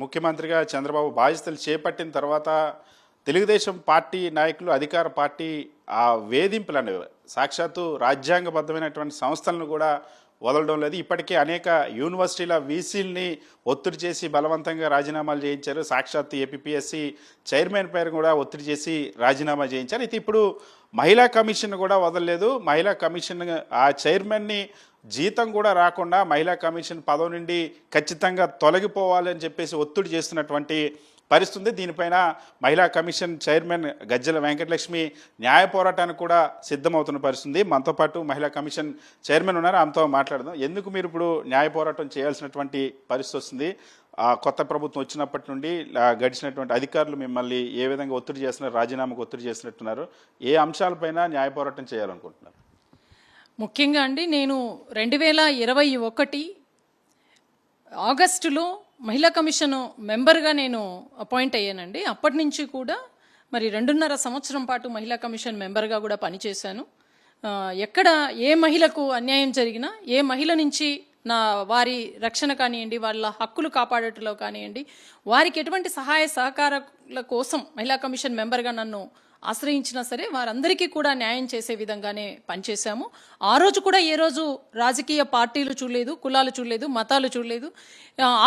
ముఖ్యమంత్రిగా చంద్రబాబు బాధ్యతలు చేపట్టిన తర్వాత తెలుగుదేశం పార్టీ నాయకులు అధికార పార్టీ ఆ వేధింపులను సాక్షాత్తు రాజ్యాంగబద్ధమైనటువంటి సంస్థలను కూడా వదలడం లేదు. ఇప్పటికే అనేక యూనివర్సిటీల వీసీల్ని ఒత్తిడి చేసి బలవంతంగా రాజీనామాలు చేయించారు. సాక్షాత్తు ఏపీఎస్సీ చైర్మన్ పేరు కూడా ఒత్తిడి చేసి రాజీనామా చేయించారు. అయితే ఇప్పుడు మహిళా కమిషన్ కూడా వదలలేదు. మహిళా కమిషన్ ఆ చైర్మన్ని జీతం కూడా రాకుండా మహిళా కమిషన్ పదవి నుండి ఖచ్చితంగా తొలగిపోవాలని చెప్పేసి ఒత్తిడి చేస్తున్నటువంటి పరిస్థితుంది. దీనిపైన మహిళా కమిషన్ చైర్మన్ గజ్జల వెంకటలక్ష్మి న్యాయ పోరాటానికి కూడా సిద్ధమవుతున్న పరిస్థితుంది. మనతో పాటు మహిళా కమిషన్ చైర్మన్ ఉన్నారు, ఆమెతో మాట్లాడదాం. ఎందుకు మీరు ఇప్పుడు న్యాయ పోరాటం చేయాల్సినటువంటి పరిస్థితి వస్తుంది? కొత్త ప్రభుత్వం వచ్చినప్పటి నుండి గడిచినటువంటి అధికారులు మిమ్మల్ని ఏ విధంగా ఒత్తిడి చేస్తున్నారు, రాజీనామాకు ఒత్తిడి చేసినట్టున్నారు? ఏ అంశాలపైన న్యాయ పోరాటం చేయాలనుకుంటున్నారు? ముఖ్యంగా అండి, నేను 2021 ఆగస్టులో మహిళా కమిషన్ మెంబర్గా నేను అపాయింట్ అయ్యానండి. అప్పటి నుంచి కూడా మరి 2.5 సంవత్సరం పాటు మహిళా కమిషన్ మెంబర్గా కూడా పనిచేశాను. ఎక్కడ ఏ మహిళకు అన్యాయం జరిగినా, ఏ మహిళ నుంచి వారి రక్షణ కానివ్వండి, వాళ్ళ హక్కులు కాపాడటంలో కానివ్వండి, వారికి ఎటువంటి సహాయ సహకారాల కోసం మహిళా కమిషన్ మెంబర్గా నన్ను ఆశ్రయించినా సరే వారందరికీ కూడా న్యాయం చేసే విధంగానే పనిచేశాము. ఆ రోజు కూడా ఏ రోజు రాజకీయ పార్టీలు చూడలేదు, కులాలు చూడలేదు, మతాలు చూడలేదు.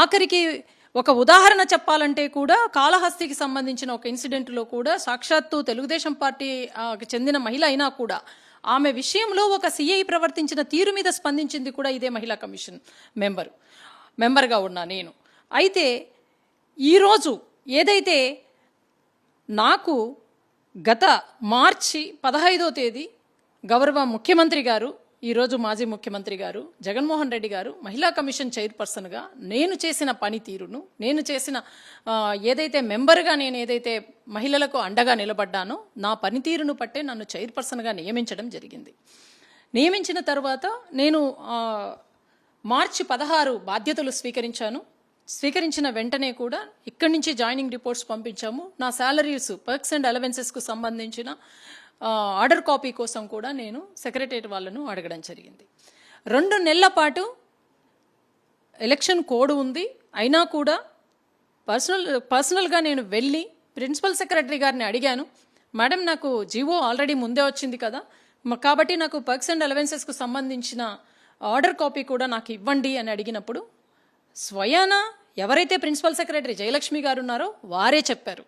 ఆఖరికి ఒక ఉదాహరణ చెప్పాలంటే కూడా కాళహస్తికి సంబంధించిన ఒక ఇన్సిడెంట్లో కూడా సాక్షాత్తు తెలుగుదేశం పార్టీకి చెందిన మహిళ అయినా కూడా ఆమె విషయంలో ఒక సిఐ ప్రవర్తించిన తీరు మీద స్పందించింది కూడా ఇదే మహిళా కమిషన్ మెంబర్గా ఉన్నా నేను. అయితే ఈరోజు ఏదైతే నాకు గత మార్చి 15వ తేదీ గౌరవ ముఖ్యమంత్రి గారు, ఈరోజు మాజీ ముఖ్యమంత్రి గారు జగన్మోహన్ రెడ్డి గారు మహిళా కమిషన్ చైర్పర్సన్గా నేను చేసిన పనితీరును, నేను చేసిన ఏదైతే మెంబర్గా నేను ఏదైతే మహిళలకు అండగా నిలబడ్డానో నా పనితీరును పట్టే నన్ను చైర్పర్సన్గా నియమించడం జరిగింది. నియమించిన తర్వాత నేను మార్చి 16 బాధ్యతలు స్వీకరించిన వెంటనే కూడా ఇక్కడి నుంచి జాయినింగ్ రిపోర్ట్స్ పంపించాము. నా శాలరీస్, పర్క్స్ అండ్ అలవెన్సెస్కు సంబంధించిన ఆర్డర్ కాపీ కోసం కూడా నేను సెక్రటరియట్ వాళ్ళను అడగడం జరిగింది. 2 నెలల పాటు ఎలక్షన్ కోడ్ ఉంది, అయినా కూడా పర్సనల్గా నేను వెళ్ళి ప్రిన్సిపల్ సెక్రటరీ గారిని అడిగాను. మేడం, నాకు జీవో ఆల్రెడీ ముందే వచ్చింది కదా, కాబట్టి నాకు పర్క్స్ అండ్ అలవెన్సెస్కు సంబంధించిన ఆర్డర్ కాపీ కూడా నాకు ఇవ్వండి అని అడిగినప్పుడు స్వయాన ఎవరైతే ప్రిన్సిపల్ సెక్రటరీ జయలక్ష్మి గారు ఉన్నారో వారే చెప్పారు,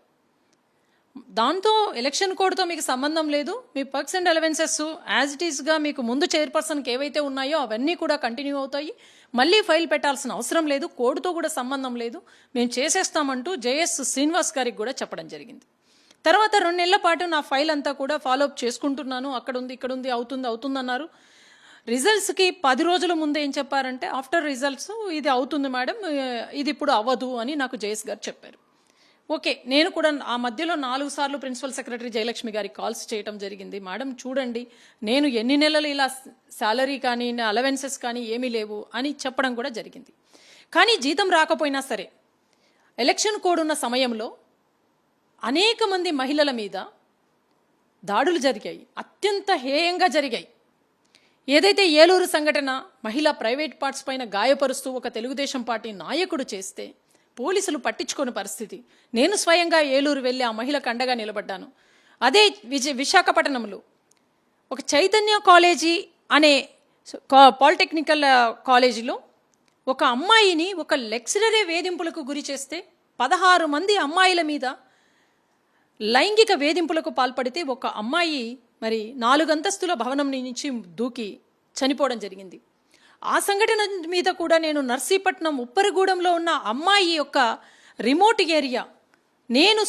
దాంతో ఎలక్షన్ కోడ్తో మీకు సంబంధం లేదు, మీ perks and allowances as it ఈస్గా మీకు ముందు చైర్పర్సన్కి ఏవైతే ఉన్నాయో అవన్నీ కూడా కంటిన్యూ అవుతాయి, మళ్ళీ ఫైల్ పెట్టాల్సిన అవసరం లేదు, కోడ్తో కూడా సంబంధం లేదు, మేము చేసేస్తామంటూ జేఎస్ శ్రీనివాస్ గారికి కూడా చెప్పడం జరిగింది. తర్వాత 2 నెలల పాటు నా ఫైల్ అంతా కూడా ఫాలోఅప్ చేసుకుంటున్నాను. అక్కడ ఉంది, ఇక్కడ ఉంది, అవుతుందన్నారు. రిజల్ట్స్కి 10 రోజుల ముందే ఏం చెప్పారంటే, ఆఫ్టర్ రిజల్ట్స్ ఇది అవుతుంది మేడం, ఇది ఇప్పుడు అవ్వదు అని నాకు జేఎస్ గారు చెప్పారు. ఓకే, నేను కూడా ఆ మధ్యలో 4 సార్లు ప్రిన్సిపల్ సెక్రటరీ జయలక్ష్మి గారికి కాల్స్ చేయడం జరిగింది. మేడం చూడండి, నేను ఎన్ని నెలలు ఇలా శాలరీ కానీ అలవెన్సెస్ కానీ ఏమీ లేవు అని చెప్పడం కూడా జరిగింది. కానీ జీతం రాకపోయినా సరే ఎలక్షన్ కోడ్ ఉన్న సమయంలో అనేక మంది మహిళల మీద దాడులు జరిగాయి, అత్యంత హేయంగా జరిగాయి. ఏదైతే ఏలూరు సంఘటన మహిళా ప్రైవేట్ పార్ట్స్ పైన గాయపరుస్తూ ఒక తెలుగుదేశం పార్టీ నాయకుడు చేస్తే పోలీసులు పట్టించుకోని పరిస్థితి. నేను స్వయంగా ఏలూరు వెళ్ళి ఆ మహిళకు అండగా నిలబడ్డాను. అదే విశాఖపట్నంలో ఒక చైతన్య కాలేజీ అనే పాలిటెక్నికల్ కాలేజీలో ఒక అమ్మాయిని ఒక లెక్చరరే వేధింపులకు గురి చేస్తే 16 మంది అమ్మాయిల మీద లైంగిక వేధింపులకు పాల్పడితే ఒక అమ్మాయి మరి 4 అంతస్తుల భవనం నుంచి దూకి చనిపోవడం జరిగింది. ఆ సంఘటన మీద కూడా నేను నర్సీపట్నం ఉప్పరగూడెంలో ఉన్న అమ్మాయి యొక్క రిమోట్ ఏరియా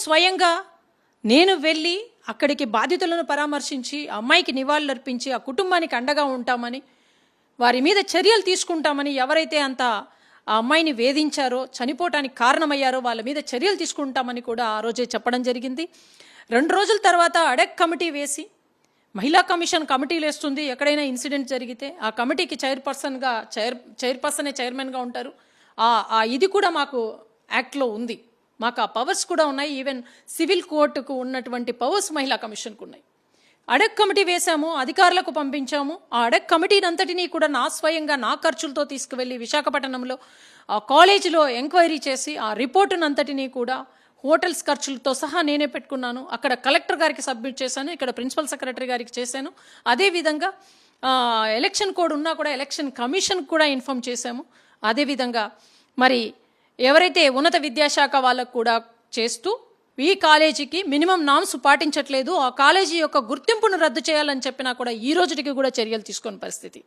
స్వయంగా నేను వెళ్ళి అక్కడికి బాధితులను పరామర్శించి అమ్మాయికి నివాళులర్పించి ఆ కుటుంబానికి అండగా ఉంటామని, వారి మీద చర్యలు తీసుకుంటామని, ఎవరైతే ఆ అమ్మాయిని వేధించారో, చనిపోవటానికి కారణమయ్యారో వాళ్ళ మీద చర్యలు తీసుకుంటామని కూడా ఆ రోజే చెప్పడం జరిగింది. 2 రోజుల తర్వాత అడెక్ కమిటీ వేసి మహిళా కమిషన్ కమిటీలు వేస్తుంది. ఎక్కడైనా ఇన్సిడెంట్ జరిగితే ఆ కమిటీకి చైర్పర్సనే చైర్మన్గా ఉంటారు. ఇది కూడా మాకు యాక్ట్లో ఉంది, మాకు ఆ పవర్స్ కూడా ఉన్నాయి. ఈవెన్ సివిల్ కోర్టుకు ఉన్నటువంటి పవర్స్ మహిళా కమిషన్కు ఉన్నాయి. అడెక్ కమిటీ వేశాము, అధికారులకు పంపించాము. ఆ అడెక్ కమిటీని అంతటినీ కూడా స్వయంగా నా ఖర్చులతో తీసుకువెళ్ళి విశాఖపట్నంలో ఆ కాలేజీలో ఎంక్వైరీ చేసి ఆ రిపోర్టునంతటినీ కూడా హోటల్స్ ఖర్చులతో సహా నేనే పెట్టుకున్నాను. అక్కడ కలెక్టర్ గారికి సబ్మిట్ చేశాను, ఇక్కడ ప్రిన్సిపల్ సెక్రటరీ గారికి చేశాను. అదేవిధంగా ఎలక్షన్ కోడ్ ఉన్నా కూడా ఎలక్షన్ కమిషన్ కూడా ఇన్ఫామ్ చేశాము. అదేవిధంగా మరి ఎవరైతే ఉన్నత విద్యాశాఖ వాళ్ళకు కూడా చేస్తూ ఈ కాలేజీకి మినిమం నామ్స్ పాటించట్లేదు, ఆ కాలేజీ యొక్క గుర్తింపును రద్దు చేయాలని చెప్పినా కూడా ఈ రోజుకి కూడా చర్యలు తీసుకునే పరిస్థితి.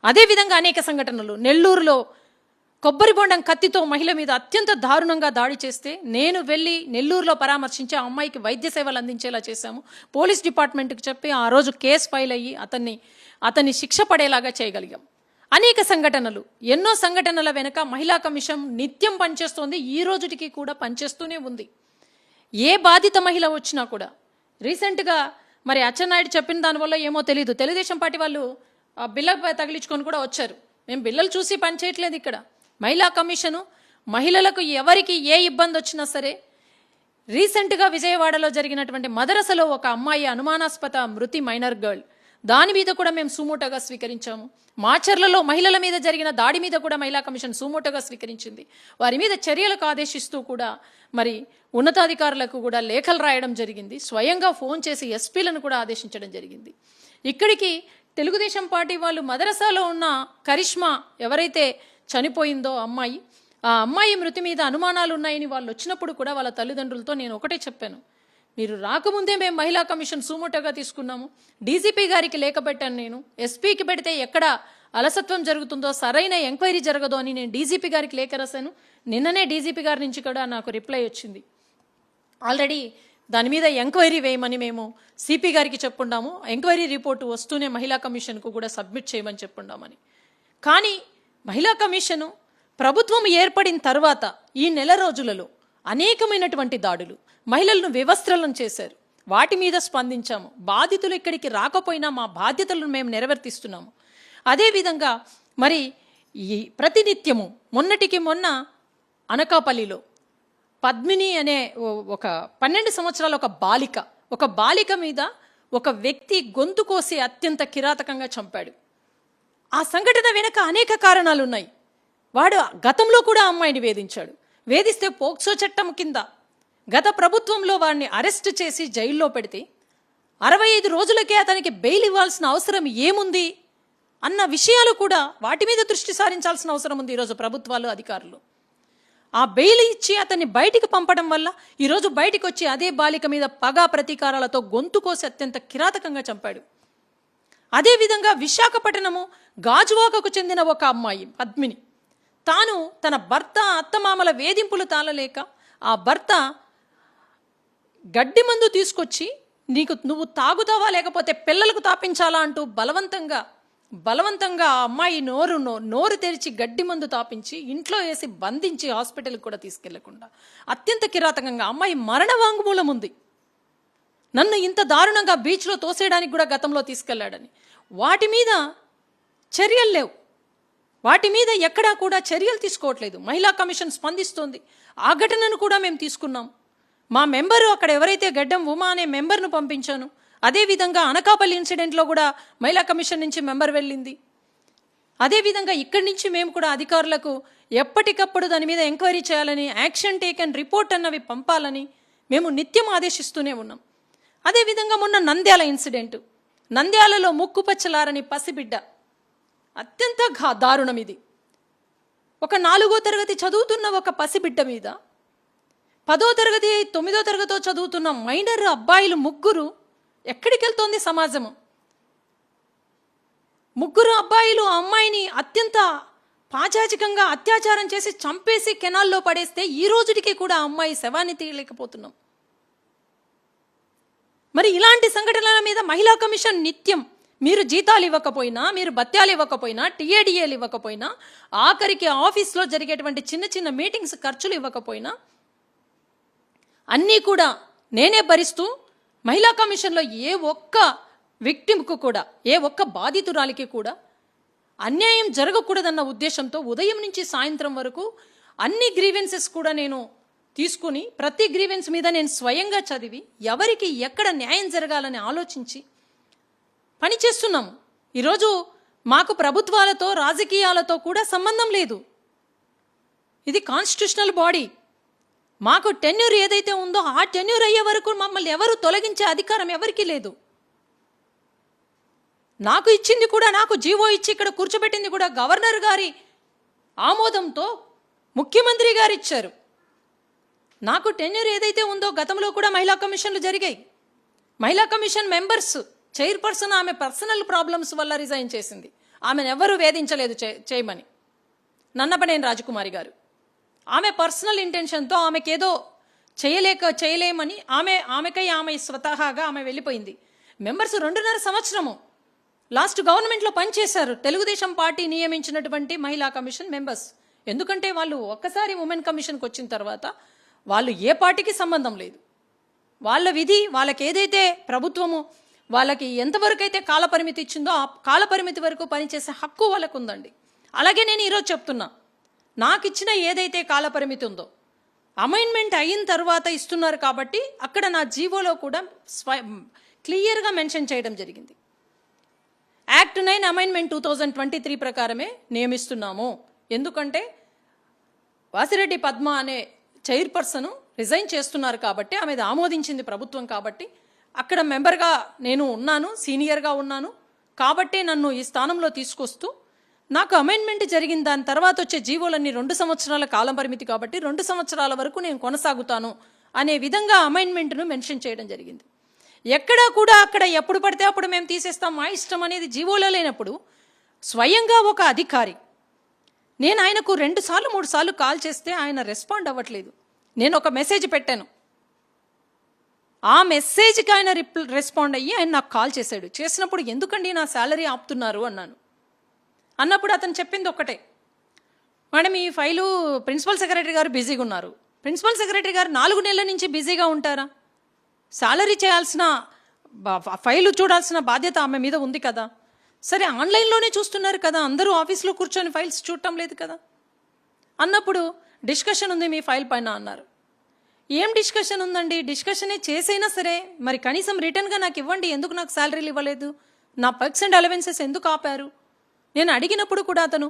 అదేవిధంగా అనేక సంఘటనలు, నెల్లూరులో కొబ్బరి బొండం కత్తితో మహిళ మీద అత్యంత దారుణంగా దాడి చేస్తే నేను వెళ్ళి నెల్లూరులో పరామర్శించి ఆ అమ్మాయికి వైద్య సేవలు అందించేలా చేశాము. పోలీస్ డిపార్ట్మెంట్కి చెప్పి ఆ రోజు కేసు ఫైల్ అయ్యి అతన్ని శిక్ష పడేలాగా చేయగలిగాం. అనేక సంఘటనలు, ఎన్నో సంఘటనల వెనుక మహిళా కమిషన్ నిత్యం పనిచేస్తోంది, ఈ రోజుకి కూడా పనిచేస్తూనే ఉంది. ఏ బాధిత మహిళ వచ్చినా కూడా రీసెంట్గా మరి అచ్చెన్నాయుడు చెప్పిన దానివల్ల ఏమో తెలియదు, తెలుగుదేశం పార్టీ వాళ్ళు బిల్ల తగిలించుకొని కూడా వచ్చారు. మేము బిల్లలు చూసి పనిచేయట్లేదు. ఇక్కడ మహిళా కమిషను మహిళలకు ఎవరికి ఏ ఇబ్బంది వచ్చినా సరే, రీసెంట్గా విజయవాడలో జరిగినటువంటి మదరసలో ఒక అమ్మాయి అనుమానాస్పద మృతి, మైనర్ గర్ల్, దాని మీద కూడా మేము సుమోటోగా స్వీకరించాము. మాచర్లలో మహిళల మీద జరిగిన దాడి మీద కూడా మహిళా కమిషన్ సుమోటోగా స్వీకరించింది. వారి మీద చర్యలకు ఆదేశిస్తూ కూడా మరి ఉన్నతాధికారులకు కూడా లేఖలు రాయడం జరిగింది. స్వయంగా ఫోన్ చేసి ఎస్పీలను కూడా ఆదేశించడం జరిగింది. ఇక్కడికి తెలుగుదేశం పార్టీ వాళ్ళు మదరసాలో ఉన్న కరిష్మా ఎవరైతే చనిపోయిందో అమ్మాయి, ఆ అమ్మాయి మృతి మీద అనుమానాలు ఉన్నాయని వాళ్ళు వచ్చినప్పుడు కూడా వాళ్ళ తల్లిదండ్రులతో నేను ఒకటే చెప్పాను, మీరు రాకముందే మేము మహిళా కమిషన్ సుమోటోగా తీసుకున్నాము. డీజీపీ గారికి లేఖ పెట్టాను నేను, ఎస్పీకి పెడితే ఎక్కడ అలసత్వం జరుగుతుందో, సరైన ఎంక్వైరీ జరగదో అని నేను డీజీపీ గారికి లేఖ రాశాను. నిన్ననే డీజీపీ గారి నుంచి కూడా నాకు రిప్లై వచ్చింది. ఆల్రెడీ దాని మీద ఎంక్వైరీ వేయమని మేము సిపి గారికి చెప్పుండాము. ఎంక్వైరీ రిపోర్టు వస్తూనే మహిళా కమిషన్కు కూడా సబ్మిట్ చేయమని చెప్పుండామని. కానీ మహిళా కమిషను ప్రభుత్వం ఏర్పడిన తర్వాత ఈ నెల రోజులలో అనేకమైనటువంటి దాడులు, మహిళలను వివస్త్రలను చేశారు. వాటి మీద స్పందించాము. బాధితులు ఇక్కడికి రాకపోయినా మా బాధ్యతలను మేము నెరవేర్తిస్తున్నాము. అదేవిధంగా మరి ఈ ప్రతినిత్యము మొన్నటికి మొన్న అనకాపల్లిలో పద్మిని అనే ఒక 12 సంవత్సరాల ఒక బాలిక మీద ఒక వ్యక్తి గొంతు కోసి అత్యంత కిరాతకంగా చంపాడు. ఆ సంఘటన వెనక అనేక కారణాలు ఉన్నాయి. వాడు గతంలో కూడా అమ్మాయిని వేధిస్తే పోక్సో చట్టం కింద గత ప్రభుత్వంలో వాడిని అరెస్ట్ చేసి జైల్లో పెడితే 65 రోజులకే అతనికి బెయిల్ ఇవ్వాల్సిన అవసరం ఏముంది అన్న విషయాలు కూడా వాటి మీద దృష్టి సారించాల్సిన అవసరం ఉంది ఈరోజు ప్రభుత్వాలు, అధికారులు. ఆ బెయిల్ ఇచ్చి అతన్ని బయటికి పంపడం వల్ల ఈరోజు బయటికి వచ్చి అదే బాలిక మీద పగా ప్రతీకారాలతో గొంతు కోసి అత్యంత కిరాతకంగా చంపాడు. అదేవిధంగా విశాఖపట్నము గాజువాకకు చెందిన ఒక అమ్మాయి పద్మిని, తాను తన భర్త అత్తమామల వేధింపులు తాళలేక ఆ భర్త గడ్డి మందు తీసుకొచ్చి నువ్వు తాగుతావా లేకపోతే పిల్లలకు తాపించాలా అంటూ బలవంతంగా ఆ అమ్మాయి నోరు తెరిచి గడ్డి మందు తాపించి ఇంట్లో వేసి బంధించి హాస్పిటల్కి కూడా తీసుకెళ్లకుండా అత్యంత కిరాతకంగా అమ్మాయి మరణ వాంగ్మూలం ఉంది. నన్ను ఇంత దారుణంగా బీచ్లో తోసేయడానికి కూడా గతంలో తీసుకెళ్లాడని. వాటి మీద చర్యలు లేవు. వాటి మీద ఎక్కడా కూడా చర్యలు తీసుకోవట్లేదు. మహిళా కమిషన్ స్పందిస్తోంది. ఆ ఘటనను కూడా మేము తీసుకున్నాం. మా మెంబరు అక్కడ ఎవరైతే గడ్డం ఉమా అనే మెంబర్ను పంపించాను. అదేవిధంగా అనకాపల్లి ఇన్సిడెంట్లో కూడా మహిళా కమిషన్ నుంచి మెంబర్ వెళ్ళింది. అదేవిధంగా ఇక్కడి నుంచి మేము కూడా అధికారులకు ఎప్పటికప్పుడు దాని మీద ఎంక్వైరీ చేయాలని, యాక్షన్ టేకన్ రిపోర్ట్ అన్నవి పంపాలని మేము నిత్యం ఆదేశిస్తూనే ఉన్నాం. అదేవిధంగా మొన్న నంద్యాల ఇన్సిడెంట్, నంద్యాలలో ముక్కుపచ్చలారని పసిబిడ్డ, అత్యంత దారుణం ఇది. ఒక 4వ తరగతి చదువుతున్న ఒక పసిబిడ్డ మీద 10వ తరగతి 9వ తరగతితో చదువుతున్న మైనర్ అబ్బాయిలు 3 ఎక్కడికి వెళ్తోంది సమాజము? 3 అబ్బాయిలు ఆ అమ్మాయిని అత్యంత పాచాచికంగా అత్యాచారం చేసి చంపేసి కెనాల్లో పడేస్తే ఈ రోజుకి కూడా ఆ అమ్మాయి శవాన్ని తీయలేకపోతున్నాం. మరి ఇలాంటి సంఘటనల మీద మహిళా కమిషన్ నిత్యం, మీరు జీతాలు ఇవ్వకపోయినా, మీరు భత్యాలు ఇవ్వకపోయినా, టీఏడిఏలు ఇవ్వకపోయినా, ఆఖరికి ఆఫీస్లో జరిగేటువంటి చిన్న చిన్న మీటింగ్స్ ఖర్చులు ఇవ్వకపోయినా అన్నీ నేనే భరిస్తూ మహిళా కమిషన్లో ఏ ఒక్క విక్టిమ్కు కూడా, ఏ ఒక్క బాధితురాలికి కూడా అన్యాయం జరగకూడదన్న ఉద్దేశంతో ఉదయం నుంచి సాయంత్రం వరకు అన్ని గ్రీవెన్సెస్ కూడా నేను తీసుకుని ప్రతి గ్రీవెన్స్ మీద నేను స్వయంగా చదివి ఎవరికి ఎక్కడ న్యాయం జరగాలని ఆలోచించి పనిచేస్తున్నాము. ఈరోజు మాకు ప్రభుత్వాలతో రాజకీయాలతో కూడా సంబంధం లేదు. ఇది కాన్స్టిట్యూషనల్ బాడీ. మాకు టెన్యూర్ ఏదైతే ఉందో ఆ టెన్యూర్ అయ్యే వరకు మమ్మల్ని ఎవరు తొలగించే అధికారం ఎవరికీ లేదు. నాకు ఇచ్చింది కూడా, నాకు జీవో ఇచ్చి ఇక్కడ కూర్చోబెట్టింది కూడా గవర్నర్ గారి ఆమోదంతో ముఖ్యమంత్రి గారు ఇచ్చారు. నాకు టెన్యూర్ ఏదైతే ఉందో గతంలో కూడా మహిళా కమిషన్లు జరిగాయి. మహిళా కమిషన్ మెంబర్స్ చైర్పర్సన్ ఆమె పర్సనల్ ప్రాబ్లమ్స్ వల్ల రిజైన్ చేసింది. ఆమెను ఎవరు వేధించలేదు చేయమని. నన్నపనేని రాజకుమారి గారు ఆమె పర్సనల్ ఇంటెన్షన్తో ఆమెకేదో చేయలేమని ఆమె స్వతహాగా ఆమె వెళ్ళిపోయింది. మెంబర్స్ 2.5 సంవత్సరము లాస్ట్ గవర్నమెంట్లో పనిచేశారు తెలుగుదేశం పార్టీ నియమించినటువంటి మహిళా కమిషన్ మెంబర్స్. ఎందుకంటే వాళ్ళు ఒక్కసారి ఉమెన్ కమిషన్కి వచ్చిన తర్వాత వాళ్ళు ఏ పార్టీకి సంబంధం లేదు. వాళ్ళ విధి వాళ్ళకి ఏదైతే ప్రభుత్వము వాళ్ళకి ఎంతవరకు అయితే కాలపరిమితి ఇచ్చిందో ఆ కాలపరిమితి వరకు పనిచేసే హక్కు వాళ్ళకు ఉందండి. అలాగే నేను ఈరోజు చెప్తున్నా, నాకు ఇచ్చిన ఏదైతే కాలపరిమితి ఉందో అమైన్మెంట్ అయిన తర్వాత ఇస్తున్నారు కాబట్టి అక్కడ నా జీవోలో కూడా క్లియర్గా మెన్షన్ చేయడం జరిగింది. యాక్ట్ 9 అమైన్మెంట్ 2023 ప్రకారమే నియమిస్తున్నాము. ఎందుకంటే వాసిరెడ్డి పద్మ అనే చైర్పర్సన్ రిజైన్ చేస్తున్నారు కాబట్టి ఆమెది ఆమోదించింది ప్రభుత్వం కాబట్టి అక్కడ మెంబర్గా నేను ఉన్నాను, సీనియర్గా ఉన్నాను కాబట్టి నన్ను ఈ స్థానంలో తీసుకొస్తూ నాకు అమైన్మెంట్ జరిగిన దాని తర్వాత వచ్చే జీవోలన్నీ 2 సంవత్సరాల కాలం పరిమితి కాబట్టి 2 సంవత్సరాల వరకు నేను కొనసాగుతాను అనే విధంగా అమైన్మెంట్ను మెన్షన్ చేయడం జరిగింది. ఎక్కడా కూడా అక్కడ ఎప్పుడు పడితే అప్పుడు మేము తీసేస్తాం మా ఇష్టం అనేది జీవోలో లేనప్పుడు స్వయంగా ఒక అధికారి, నేను ఆయనకు 2 సార్లు 3 సార్లు కాల్ చేస్తే ఆయన రెస్పాండ్ అవ్వట్లేదు. నేను ఒక మెసేజ్ పెట్టాను, ఆ మెసేజ్కి ఆయన రెస్పాండ్ అయ్యి ఆయన నాకు కాల్ చేశాడు. చేసినప్పుడు ఎందుకండి నా శాలరీ ఆపుతున్నారు అన్నప్పుడు అతను చెప్పింది ఒక్కటే, మేడం ఈ ఫైలు ప్రిన్సిపల్ సెక్రటరీ గారు బిజీగా ఉన్నారు. ప్రిన్సిపల్ సెక్రటరీ గారు 4 నెలల నుంచి బిజీగా ఉంటారా? శాలరీ చేయాల్సిన ఫైలు చూడాల్సిన బాధ్యత ఆమె మీద ఉంది కదా. సరే ఆన్లైన్లోనే చూస్తున్నారు కదా, అందరూ ఆఫీస్లో కూర్చొని ఫైల్స్ చూడటం లేదు కదా అన్నప్పుడు డిస్కషన్ ఉంది మీ ఫైల్ పైన అన్నారు. ఏం డిస్కషన్ ఉందండి? డిస్కషనే చేసైనా సరే మరి కనీసం రిటర్న్గా నాకు ఇవ్వండి, ఎందుకు నాకు శాలరీలు ఇవ్వలేదు, నా పర్క్స్ అండ్ అలవెన్సెస్ ఎందుకు ఆపారు? నేను అడిగినప్పుడు కూడా అతను,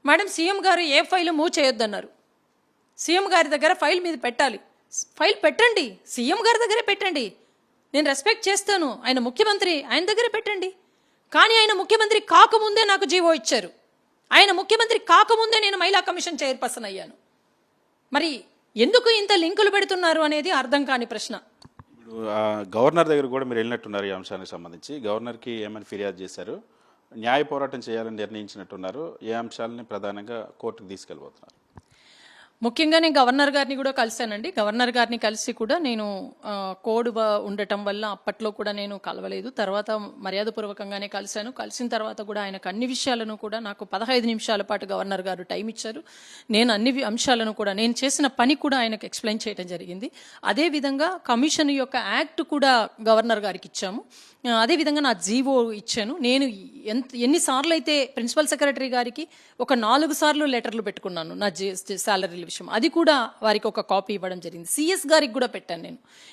మేడం సీఎం గారు ఏ ఫైల్ మూవ్ చేయొద్దన్నారు, సీఎం గారి దగ్గర ఫైల్ మీద పెట్టాలి, ఫైల్ పెట్టండి, సీఎం గారి దగ్గరే పెట్టండి, నేను రెస్పెక్ట్ చేస్తాను, ఆయన ముఖ్యమంత్రి, ఆయన దగ్గరే పెట్టండి. కానీ ఆయన ముఖ్యమంత్రి కాకముందే నాకు జీవో ఇచ్చారు, ఆయన ముఖ్యమంత్రి కాకముందే నేను మహిళా కమిషన్ చైర్పర్సన్ అయ్యాను. మరి ఎందుకు ఇంత లింకులు పెడుతున్నారు అనేది అర్థం కాని ప్రశ్న. ఇప్పుడు గవర్నర్ దగ్గర కూడా మీరు వెళ్ళినట్టున్నారు ఈ అంశానికి సంబంధించి. గవర్నర్కి ఏమైనా ఫిర్యాదు చేశారు? న్యాయ పోరాటం చేయాలని నిర్ణయించినట్టున్నారు. ఏ అంశాలని ప్రధానంగా కోర్టుకు తీసుకెళ్ళిపోతున్నారు? ముఖ్యంగా నేను గవర్నర్ గారిని కూడా కలిశానండి. గవర్నర్ గారిని కలిసి కూడా నేను కోడ్ ఉండటం వల్ల అప్పట్లో కూడా నేను కలవలేదు. తర్వాత మర్యాదపూర్వకంగానే కలిశాను. కలిసిన తర్వాత కూడా ఆయనకు అన్ని విషయాలను కూడా నాకు 15 నిమిషాల పాటు గవర్నర్ గారు టైం ఇచ్చారు. నేను అన్ని అంశాలను కూడా నేను చేసిన పని కూడా ఆయనకు ఎక్స్ప్లెయిన్ చేయడం జరిగింది. అదేవిధంగా కమిషన్ యొక్క యాక్ట్ కూడా గవర్నర్ గారికి ఇచ్చాము. అదేవిధంగా నా జీవో ఇచ్చాను. నేను ఎన్నిసార్లు అయితే ప్రిన్సిపల్ సెక్రటరీ గారికి ఒక 4 సార్లు లెటర్లు పెట్టుకున్నాను నా శాలరీల విషయం, అది కూడా వారికి ఒక కాపీ ఇవ్వడం జరిగింది. సిఎస్ గారికి కూడా పెట్టాను.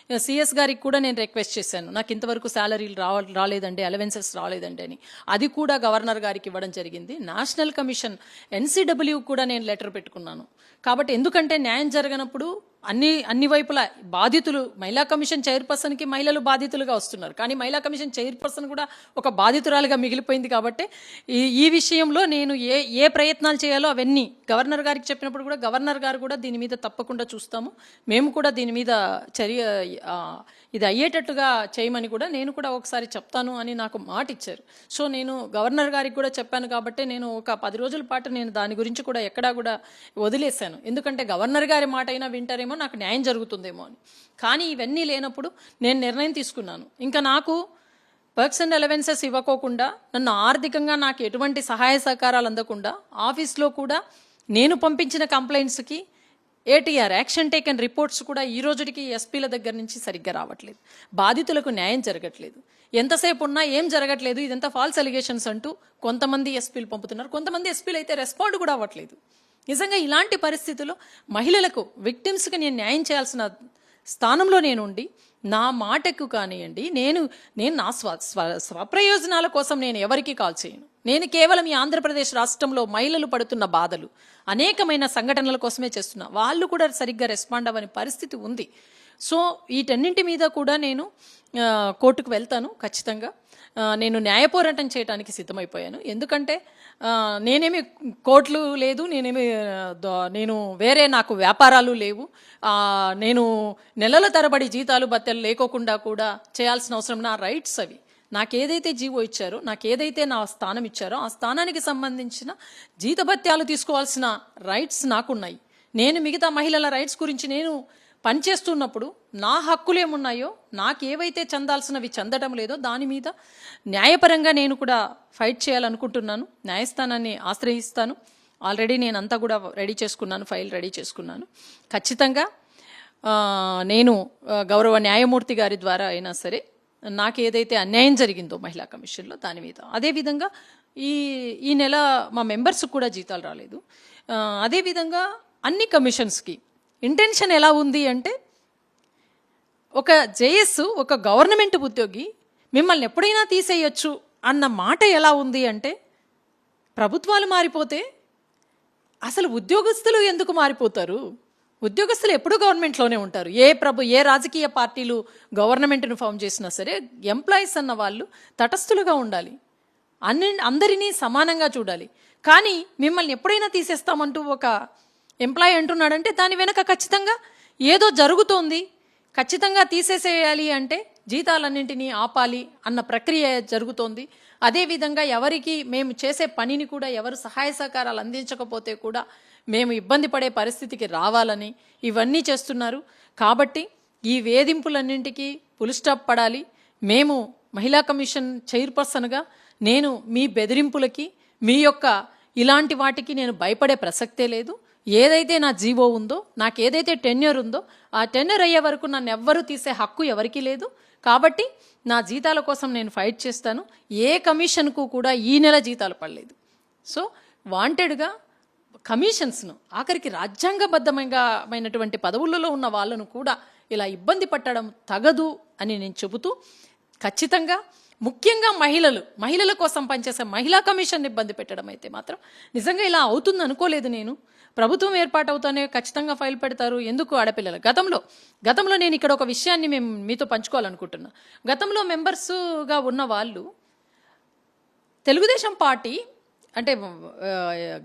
నేను సిఎస్ గారికి కూడా నేను రిక్వెస్ట్ చేశాను, నాకు ఇంతవరకు శాలరీలు రాలేదండి, అలవెన్సెస్ రాలేదండి అని. అది కూడా గవర్నర్ గారికి ఇవ్వడం జరిగింది. నేషనల్ కమిషన్ ఎన్సిడబ్ల్యూ కూడా నేను లెటర్ పెట్టుకున్నాను. కాబట్టి ఎందుకంటే న్యాయం జరగనప్పుడు అన్ని వైపులా బాధితులు, మహిళా కమిషన్ చైర్పర్సన్కి మహిళలు బాధితులుగా వస్తున్నారు, కానీ మహిళా కమిషన్ చైర్పర్సన్ కూడా ఒక బాధితురాలుగా మిగిలిపోయింది. కాబట్టి ఈ విషయంలో నేను ఏ ప్రయత్నాలు చేయాలో అవన్నీ గవర్నర్ గారికి చెప్పినప్పుడు కూడా గవర్నర్ గారు కూడా దీని మీద తప్పకుండా చూస్తాము, మేము కూడా దీని మీద ఇది అయ్యేటట్టుగా చేయమని కూడా నేను కూడా ఒకసారి చెప్తాను అని నాకు మాట ఇచ్చారు. సో నేను గవర్నర్ గారికి కూడా చెప్పాను కాబట్టి నేను ఒక 10 రోజుల పాటు నేను దాని గురించి కూడా ఎక్కడా కూడా వదిలేశాను. ఎందుకంటే గవర్నర్ గారి మాట అయినా వింటారేమో, నాకు న్యాయం జరుగుతుందేమో అని. కానీ ఇవన్నీ లేనప్పుడు నేను నిర్ణయం తీసుకున్నాను, ఇంకా నాకు పర్క్స్ అండ్ అలవెన్సెస్ ఇవ్వకోకుండా, నన్ను ఆర్థికంగా నాకు ఎటువంటి సహాయ సహకారాలు అందకుండా, ఆఫీస్లో కూడా నేను పంపించిన కంప్లైంట్స్కి ఏటీఆర్ యాక్షన్ టేకన్ రిపోర్ట్స్ కూడా ఈ రోజుకి ఎస్పీల దగ్గర నుంచి సరిగ్గా రావట్లేదు, బాధితులకు న్యాయం జరగట్లేదు, ఎంతసేపు ఉన్నా ఏం జరగట్లేదు, ఇదంతా ఫాల్స్ అలిగేషన్స్ అంటూ కొంతమంది ఎస్పీలు పంపుతున్నారు, కొంతమంది ఎస్పీలు అయితే రెస్పాండ్ కూడా అవ్వట్లేదు. నిజంగా ఇలాంటి పరిస్థితుల్లో మహిళలకు, విక్టిమ్స్కి నేను న్యాయం చేయాల్సిన స్థానంలో నేను ఉండి నా మాటకు కానివ్వండి, నేను నా స్వప్రయోజనాల కోసం నేను ఎవరికి కాల్ చేయను. నేను కేవలం ఈ ఆంధ్రప్రదేశ్ రాష్ట్రంలో మహిళలు పడుతున్న బాధలు అనేకమైన సంఘటనల కోసమే చేస్తున్నా. వాళ్ళు కూడా సరిగ్గా రెస్పాండ్ అవ్వని పరిస్థితి ఉంది. సో వీటన్నింటి మీద కూడా నేను కోర్టుకు వెళ్తాను ఖచ్చితంగా. నేను న్యాయ పోరాటం చేయడానికి సిద్ధమైపోయాను. ఎందుకంటే నేనేమి కోర్టులు లేదు, నేను వేరే నాకు వ్యాపారాలు లేవు. నేను నెలల తరబడి జీతాలు భత్యాలు లేకోకుండా కూడా చేయాల్సిన అవసరం, నా రైట్స్ అవి. నాకేదైతే జీవో ఇచ్చారో, నాకేదైతే నా స్థానం ఇచ్చారో ఆ స్థానానికి సంబంధించిన జీతభత్యాలు తీసుకోవాల్సిన రైట్స్ నాకున్నాయి. నేను మిగతా మహిళల రైట్స్ గురించి నేను పనిచేస్తున్నప్పుడు నా హక్కులు ఏమున్నాయో, నాకేవైతే చెందాల్సినవి చెందడం లేదో దాని మీద న్యాయపరంగా నేను కూడా ఫైట్ చేయాలనుకుంటున్నాను. న్యాయస్థానాన్ని ఆశ్రయిస్తాను. ఆల్రెడీ నేను అంతా కూడా రెడీ చేసుకున్నాను, ఫైల్ రెడీ చేసుకున్నాను. ఖచ్చితంగా నేను గౌరవ న్యాయమూర్తి గారి ద్వారా అయినా సరే నాకు ఏదైతే అన్యాయం జరిగిందో మహిళా కమిషన్లో దాని మీద, అదేవిధంగా ఈ నెల మా మెంబర్స్కి కూడా జీతాలు రాలేదు. అదేవిధంగా అన్ని కమిషన్స్కి ఇంటెన్షన్ ఎలా ఉంది అంటే, ఒక జేఎస్ ఒక గవర్నమెంట్ ఉద్యోగి మిమ్మల్ని ఎప్పుడైనా తీసేయచ్చు అన్న మాట ఎలా ఉంది అంటే, ప్రభుత్వాలు మారిపోతే అసలు ఉద్యోగస్తులు ఎందుకు మారిపోతారు? ఉద్యోగస్తులు ఎప్పుడూ గవర్నమెంట్లోనే ఉంటారు. ఏ రాజకీయ పార్టీలు గవర్నమెంట్ను ఫామ్ చేసినా సరే ఎంప్లాయీస్ అన్న వాళ్ళు తటస్థులుగా ఉండాలి, అందరినీ సమానంగా చూడాలి. కానీ మిమ్మల్ని ఎప్పుడైనా తీసేస్తామంటూ ఒక ఎంప్లాయీ అంటున్నాడంటే దాని వెనక ఖచ్చితంగా ఏదో జరుగుతోంది. ఖచ్చితంగా తీసేసేయాలి అంటే జీతాలన్నింటినీ ఆపాలి అన్న ప్రక్రియ జరుగుతోంది. అదేవిధంగా ఎవరికి మేము చేసే పనిని కూడా ఎవరు సహాయ సహకారాలు అందించకపోతే కూడా మేము ఇబ్బంది పడే పరిస్థితికి రావాలని ఇవన్నీ చేస్తున్నారు. కాబట్టి ఈ వేధింపులన్నింటికీ ఫుల్ స్టాప్ పడాలి. మేము మహిళా కమిషన్ చైర్పర్సన్గా నేను మీ బెదిరింపులకి, మీ యొక్క ఇలాంటి వాటికి నేను భయపడే ప్రసక్తే లేదు. ఏదైతే నా జీవో ఉందో, నాకు ఏదైతే టెన్యూర్ ఉందో ఆ టెన్యూర్ అయ్యే వరకు నన్ను ఎవ్వరూ తీసే హక్కు ఎవరికీ లేదు. కాబట్టి నా జీతాల కోసం నేను ఫైట్ చేస్తాను. ఏ కమిషన్కు కూడా ఈ నెల జీతాలు పడలేదు. సో వాంటెడ్గా కమిషన్స్ను, ఆఖరికి రాజ్యాంగబద్ధమైనటువంటి పదవులలో ఉన్న వాళ్ళను కూడా ఇలా ఇబ్బంది పట్టడం తగదు అని నేను చెబుతూ, ఖచ్చితంగా ముఖ్యంగా మహిళల కోసం పనిచేసే మహిళా కమిషన్ ఇబ్బంది పెట్టడం అయితే మాత్రం నిజంగా ఇలా అవుతుంది అనుకోలేదు నేను. ప్రభుత్వం ఏర్పాటవుతానే ఖచ్చితంగా ఫైల్ పెడతారు. ఎందుకు ఆడపిల్లలు? గతంలో నేను ఇక్కడ ఒక విషయాన్ని మేము మీతో పంచుకోవాలనుకుంటున్నా. గతంలో మెంబర్స్గా ఉన్న వాళ్ళు తెలుగుదేశం పార్టీ అంటే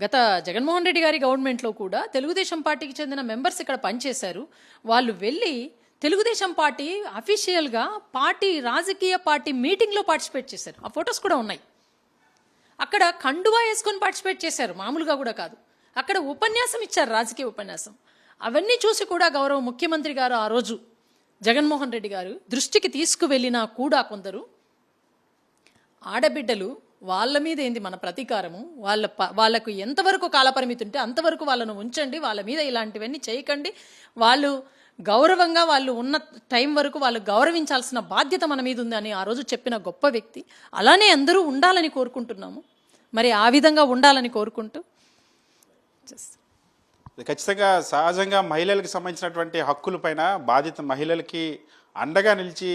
గత జగన్మోహన్ రెడ్డి గారి గవర్నమెంట్లో కూడా తెలుగుదేశం పార్టీకి చెందిన మెంబర్స్ ఇక్కడ పనిచేశారు. వాళ్ళు వెళ్ళి తెలుగుదేశం పార్టీ అఫీషియల్గా రాజకీయ పార్టీ మీటింగ్లో పార్టిసిపేట్ చేశారు. ఆ ఫొటోస్ కూడా ఉన్నాయి. అక్కడ కండువా వేసుకొని పార్టిసిపేట్ చేశారు, మామూలుగా కూడా కాదు. అక్కడ ఉపన్యాసం ఇచ్చారు, రాజకీయ ఉపన్యాసం. అవన్నీ చూసి కూడా గౌరవ ముఖ్యమంత్రి గారు ఆ రోజు జగన్మోహన్ రెడ్డి గారు దృష్టికి తీసుకువెళ్ళినా కూడా కొందరు ఆడబిడ్డలు వాళ్ళ మీద ఏంది మన ప్రతీకారము, వాళ్ళకు ఎంతవరకు కాలపరిమితి ఉంటే అంతవరకు వాళ్ళను ఉంచండి, వాళ్ళ మీద ఇలాంటివన్నీ చేయకండి, వాళ్ళు గౌరవంగా వాళ్ళు ఉన్న టైం వరకు వాళ్ళు గౌరవించాల్సిన బాధ్యత మన మీద ఉంది అని ఆ రోజు చెప్పిన గొప్ప వ్యక్తి. అలానే అందరూ ఉండాలని కోరుకుంటున్నాము. మరి ఆ విధంగా ఉండాలని కోరుకుంటూ ఖచ్చితంగా సహజంగా మహిళలకు సంబంధించినటువంటి హక్కుల పైన బాధిత మహిళలకి అండగా నిలిచి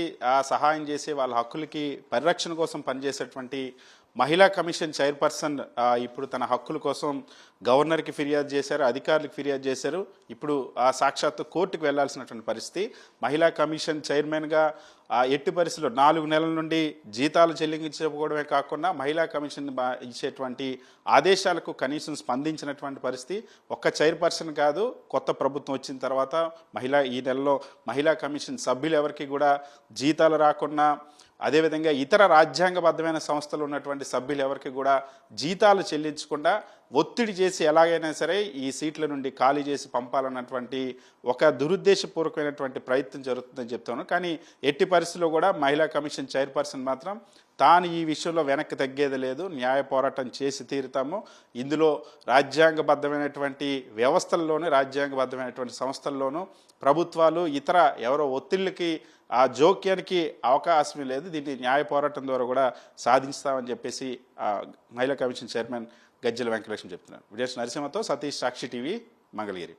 సహాయం చేసి వాళ్ళ హక్కులకి పరిరక్షణ కోసం పనిచేసేటువంటి మహిళా కమిషన్ చైర్పర్సన్ ఇప్పుడు తన హక్కుల కోసం గవర్నర్కి ఫిర్యాదు చేశారు, అధికారులకు ఫిర్యాదు చేశారు. ఇప్పుడు సాక్షాత్తు కోర్టుకు వెళ్లాల్సినటువంటి పరిస్థితి. మహిళా కమిషన్ చైర్మన్గా ఎట్టి పరిస్థితుల్లో 4 నెలల నుండి జీతాలు చెల్లించకపోవడమే కాకుండా మహిళా కమిషన్ ఇచ్చేటువంటి ఆదేశాలకు కనీసం స్పందించినటువంటి పరిస్థితి. ఒక్క చైర్పర్సన్ కాదు, కొత్త ప్రభుత్వం వచ్చిన తర్వాత ఈ నెలలో మహిళా కమిషన్ సభ్యులు ఎవరికి కూడా జీతాలు రాకుండా, అదేవిధంగా ఇతర రాజ్యాంగబద్ధమైన సంస్థలు ఉన్నటువంటి సభ్యులు ఎవరికి కూడా జీతాలు చెల్లించకుండా ఒత్తిడి చేసి ఎలాగైనా సరే ఈ సీట్ల నుండి ఖాళీ చేసి పంపాలన్నటువంటి ఒక దురుద్దేశపూర్వకమైనటువంటి ప్రయత్నం జరుగుతుందని చెప్తాను. కానీ ఎట్టి పరిస్థితుల్లో కూడా మహిళా కమిషన్ చైర్పర్సన్ మాత్రం తాను ఈ విషయంలో వెనక్కి తగ్గేది లేదు, న్యాయ పోరాటం చేసి తీరుతాము. ఇందులో రాజ్యాంగబద్ధమైనటువంటి వ్యవస్థల్లోనూ రాజ్యాంగబద్ధమైనటువంటి సంస్థల్లోనూ ప్రభుత్వాలు ఇతర ఎవరో ఒత్తిళ్ళకి ఆ జోక్యానికి అవకాశమే లేదు. దీన్ని న్యాయ పోరాటం ద్వారా కూడా సాధిస్తామని చెప్పేసి మహిళా కమిషన్ చైర్మన్ గజ్జెల వెంకటలక్ష్మి చెప్తున్నారు. విజయ్ నరసింహతో సతీష్, సాక్షి టీవీ, మంగళగిరి.